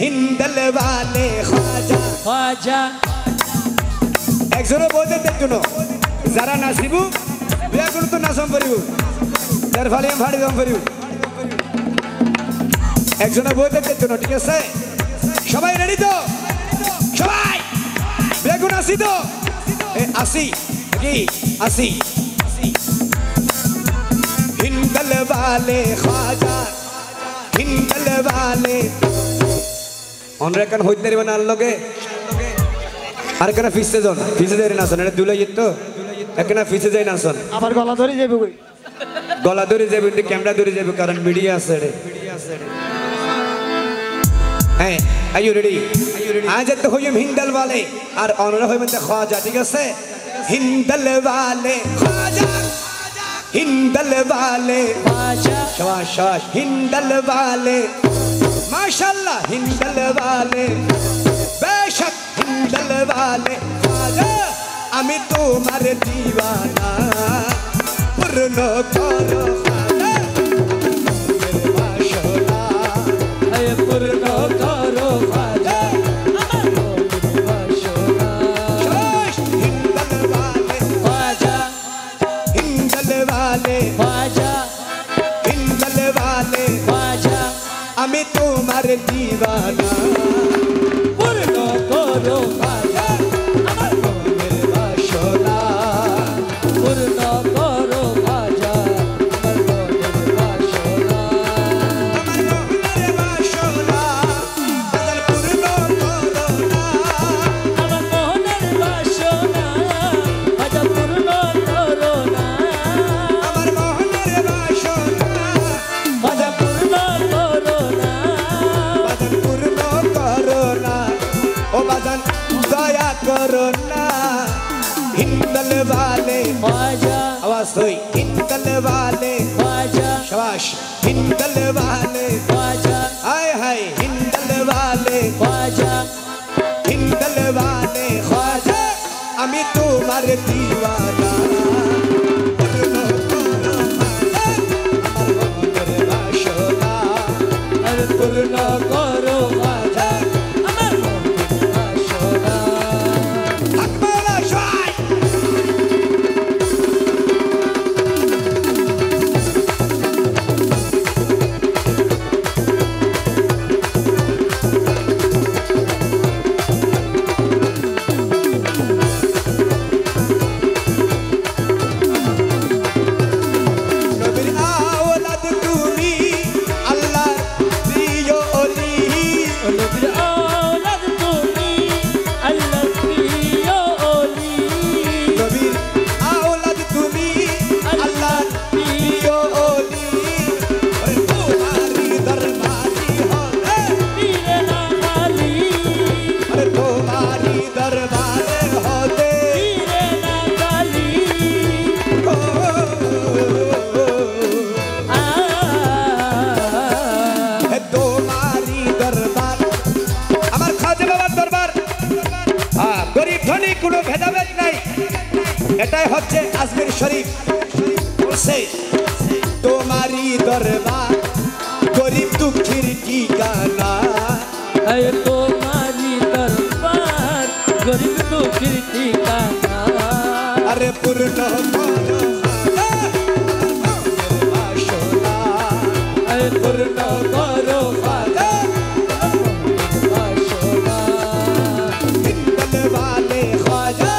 हिंदल वाले ख्वाजा ख्वाजा একজনে বলতে দেখুন যারা নাচিব বিয়া করু তো নাচম করিব তার ফালে ভাড়ি দাম করিব একজনে বলতে দেখুন ঠিক আছে সবাই রেডি তো সবাই বিয়া করু নাচি তো আসি কি আসি हिंदल वाले ख्वाजा हिंदल वाले আমরা কেন হইতে পারবে না আল্লাহকে আর কেন ফিসে যান ফিসে যাই না শোন এটা দুলাই যেত কেন ফিসে যাই না শোন আবার গলা ধরে যাবে কই গলা ধরে যাবে কিন্তু ক্যামেরা ধরে যাবে কারণ মিডিয়া আছে রে হ্যাঁ আর ইউ রেডি আজ তো হইম হিন্দল वाले আর অনরা হইবেন খ্বাজা ঠিক আছে হিন্দল वाले খ্বাজা हिंदल वाले शाबाश शाबाश हिंदल वाले माशाल्लाह हिंदल वाले बेशक हिंदल वाले আমি তোমার दीवाना पूर्ण करो खाना माशाल्लाह है पूर्ण करो खाना ख्वाजा हिंदल वाले ख्वाजा আমি তোমার दीवाना पूर्ण करो ख्वाजा আমার মনের বাসনা पूर्ण करो ख्वाजा আমার মনের বাসনা বাদল পূর্ণ করো না আমার মোহনের বাসনা খ্বাজা পূর্ণ করো না আমার মনের বাসনা খ্বাজা পূর্ণ করো না বাদল পূর্ণ করো না ও বাদল দয়া করো না हिंदल वाले ख्वाजा आवाज होई हिंदल वाले ख्वाजा शाबाश हिंदल वाले ख्वाजा हाय हाय हिंदल वाले ख्वाजा हिंदल वाले ख्वाजा আমি তোমার दीवाना पूर्ण করো খাজা আমার মনের বাসনা আর পূর্ণ করো খ্বাজা আমার মোহনের বাসনা আকবালা শাই নবীর আওলাদ তুমি আল্লাহর প্রিয় ওলি নবীর আওলাদ তুমি আল্লাহর প্রিয় ওলি নবীর আওলাদ তুমি আল্লাহর প্রিয় ওলি ওরে তোমারি দরবারি হবে পীরে না খালি ওরে তোমারি দরবারে হতে পীরে না খালি ও আ হে তোমারি দরবার আমার খাজা বাবার দরবার গরিব ধনী কোনো ভেদাভেদ নাই এটাই হচ্ছে আজমির শরীফ বলছে তোমারি দরবার গরিব দুঃখীর ঠিকানা আয় তোমারি দরবার গরিব দুঃখীর ঠিকানা আরে পূর্ণ করো বাসনা আয় পূর্ণ করো খ্বাজা বাসনা हिंदल वाले ख्वाजा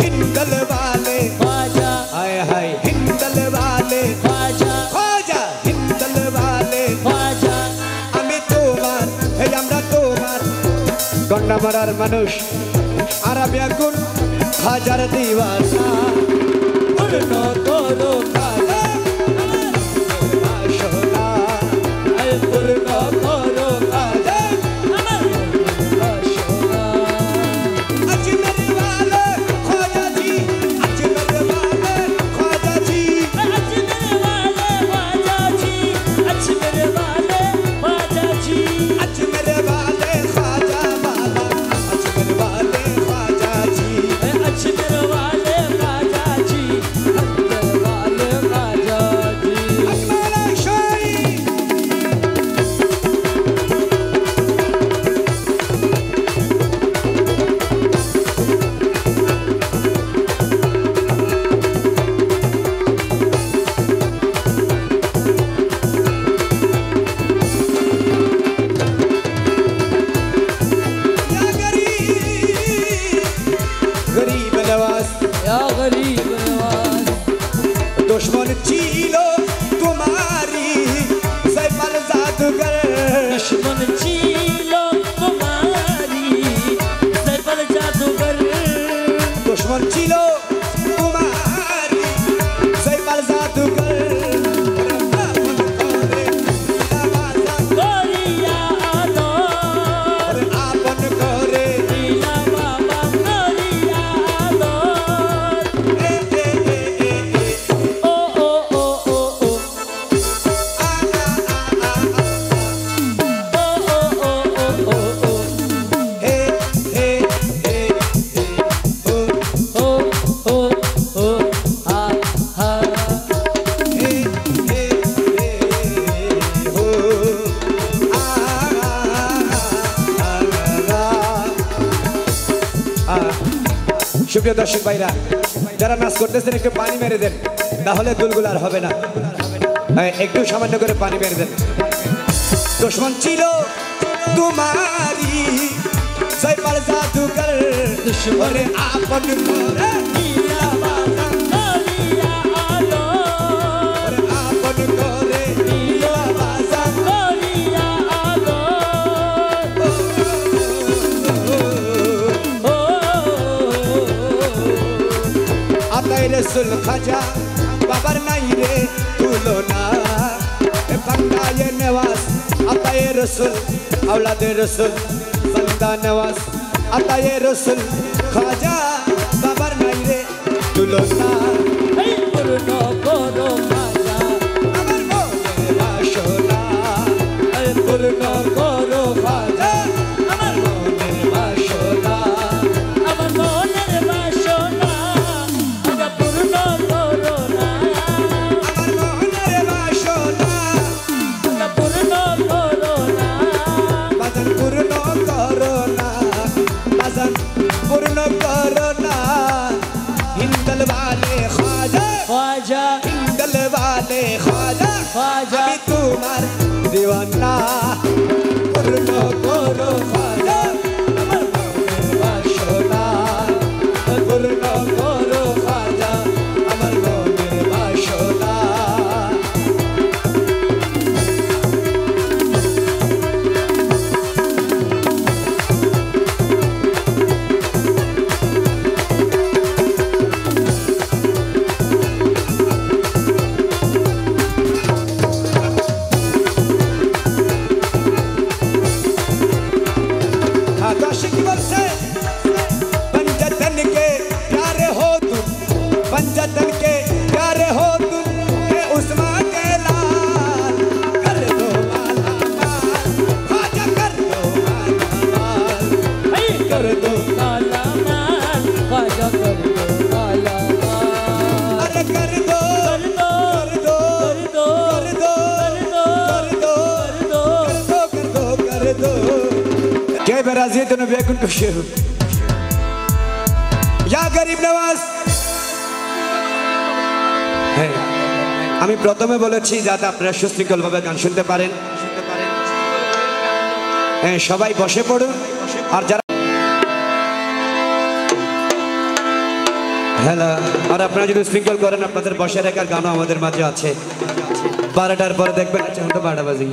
हिंदल वाले ख्वाजा हाय हाय हिंदल वाले ख्वाजा ख्वाजा हिंदल वाले ख्वाजा আমি তোমার এই আমরা তোমার গন্ডা মারার মানুষ আরব আগুন হাজার দিওয়ানা পূর্ণ করো খ্বাজা বাসনা আয় পূর্ণ করো খ্বাজা আমার মনের বাসনা अजमेर वाले ख्वाजा जी अजमेर वाले ख्वाजा जी अजमेर वाले ख्वाजा जी अजमेर वाले ख्वाजा जी अजमेर वाले ख्वाजा वाला अजमेर वाले ख्वाजा जी अजमेर वाले ख्वाजा जी अजमेर वाले সুপ্রিয় দর্শক ভাইরা যারা নাচ করতেছেন একটু পানি মেরে দেন, তাহলে দুলগুলো আর হবে না। একটু সামান্য করে পানি মেরে দেন। দুশ্মন ছিল তোমারি জয়পাল জাদুকর দুশ্মনে আপন করে নীলা বাজান করিয়া আলো আপন করে নীলা বাজান করিয়া আলো ও আতাই রসুল খাজা বাবার নাই রে তুলনা বান্দায়ে নওয়াজ আতায়ে রসুল औलादे रसूल बंदा नवाज আতায়ে রসুল খাজা বাবার নাই রে তুলনা এই পূর্ণ করো খাজা আমার মনের বাসনা এই পূর্ণ করো খাজা আমার মনের বাসনা আমার মনের বাসনা আগে পূর্ণ করো না আমার মনের বাসনা আগে পূর্ণ করো না বাজান পূর্ণ করো না বাজান পূর্ণ করো না হিন্দল वाले ख्वाजा খাজা हिंदल वाले ख्वाजा ख्वाजा আমি তোমার দিওয়ানা পূর্ণ করো খ্বাজা আমার মনের বাসনা পূর্ণ করো খ্বাজা আমার মনের বাসনা आशिक बरसे पंजतन के प्यारे हो तुम पंजतन के प्यारे हो तुम के उस्मान के लाल कर दो माला माल ख्वाजा कर दो माला माल এই कर दो কালা মান খাজা কর দো কালা মান अरे कर दो कर दो कर दो कर दो कर दो कर दो कर दो कर दो कर दो क्या बराजियत नबी कुन को शेर या गरीब नवाज হ্যাঁ আমি প্রথমে বলেছি যাতে আপনারা সুশৃঙ্খলভাবে গান শুনতে পারেন। হ্যাঁ সবাই বসে পড়ুন। আর যারা হ্যালো আর আপনারা যদি শৃঙ্খল করেন আপনাদের বসে রাখার গানও আমাদের মাঝে আছে। 12টার পরে দেখবেন আচ্ছা ঘন্টা 12টা বাজে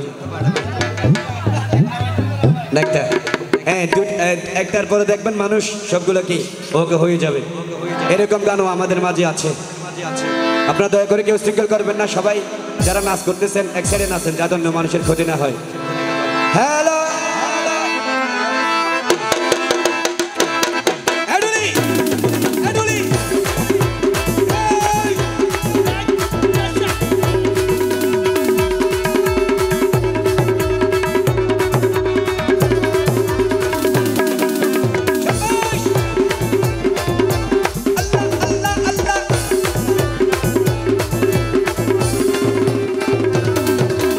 একটা হ্যাঁ একটার পরে দেখবেন মানুষ সবগুলো কি ওকে হয়ে যাবে, এরকম গানও আমাদের মাঝে আছে। আপনারা দয়া করে কেউ শৃঙ্খল করবেন না, সবাই যারা নাচ করতেছেন এক সাইডে নাচেন যাতে অন্য মানুষের ক্ষতি না হয়। হ্যালো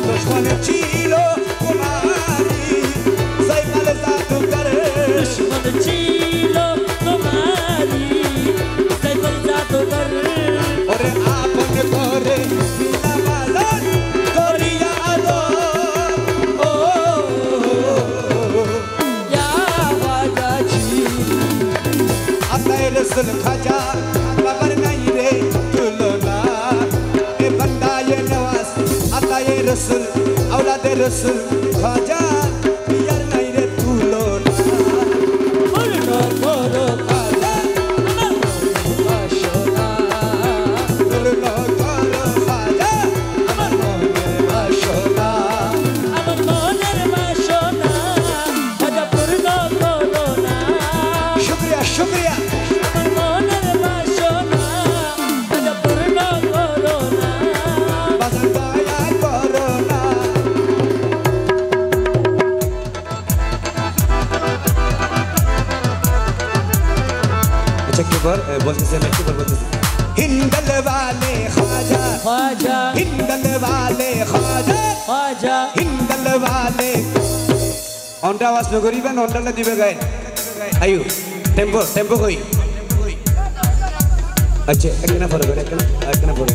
দুশ্মন ছিল তোমারি সাইফল জাদুকর ওরে আপন করে দিলা বাজান করিয়া আলো ও ইয়া বাজাজি আতায়ে রসুল খাজা বাবার নাই রে তুলনা এ বান্দায়ে নওয়াজ আতায়ে রসুল औलादे রসুল খাজা পিয়ার নাই রে তুলনা পূর্ণ করো খাজা আমার মনের বাসনা পূর্ণ করো খাজা আমার মনের বাসনা আমার মনের বাসনা খাজা পূর্ণ করো না শুকরিয়া শুকরিয়া আমার মনের বাসনা খাজা পূর্ণ করো না বাজান দয়া করো না अच्छा क्यों बोलते से मैं क्यों बोलते हिंदल वाले ख्वाजा খাজা हिंदल वाले ख्वाजा খাজা हिंदल वाले অনটা আওয়াজ নগরিবেন অনটা দিবে গায় আয়ু টেম্পো টেম্পো কই अच्छा एक ना फॉलो करे एक ना फॉलो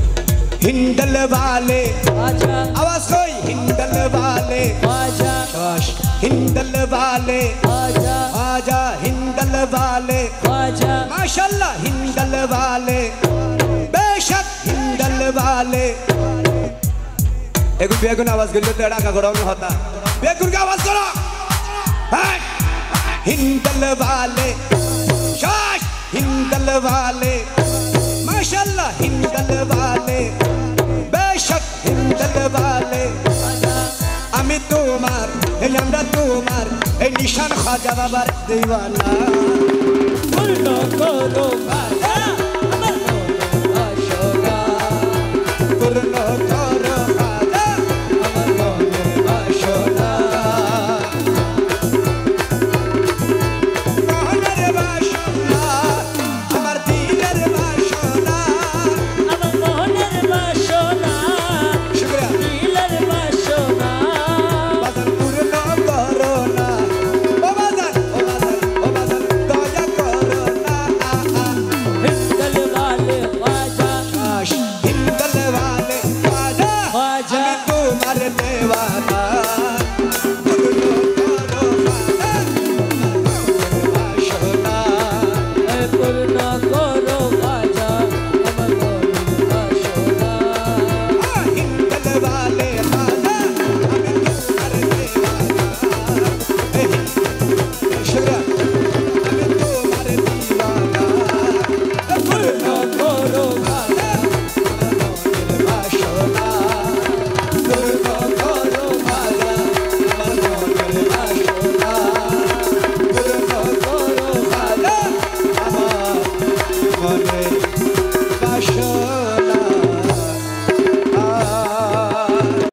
हिंदल वाले आजा आवाज कोई हिंदल वाले आजा शाश हिंदल वाले आजा आजा हिंदल वाले आजा माशाल्लाह हिंदल वाले बेशक हिंदल वाले एक बेगुन आवाज गले तो एड़ा का गड़ाउन होता बेगुन का आवाज करो हिंदल वाले शाश हिंदल वाले माशाल्लाह हिंदल वाले बेशक हिंदल वाले আমি তোমার এই আমরা তোমার এই নিশান খাজা বাবার দিওয়ানা পূর্ণ করো ভাষা আমার মন বাসনা পূর্ণ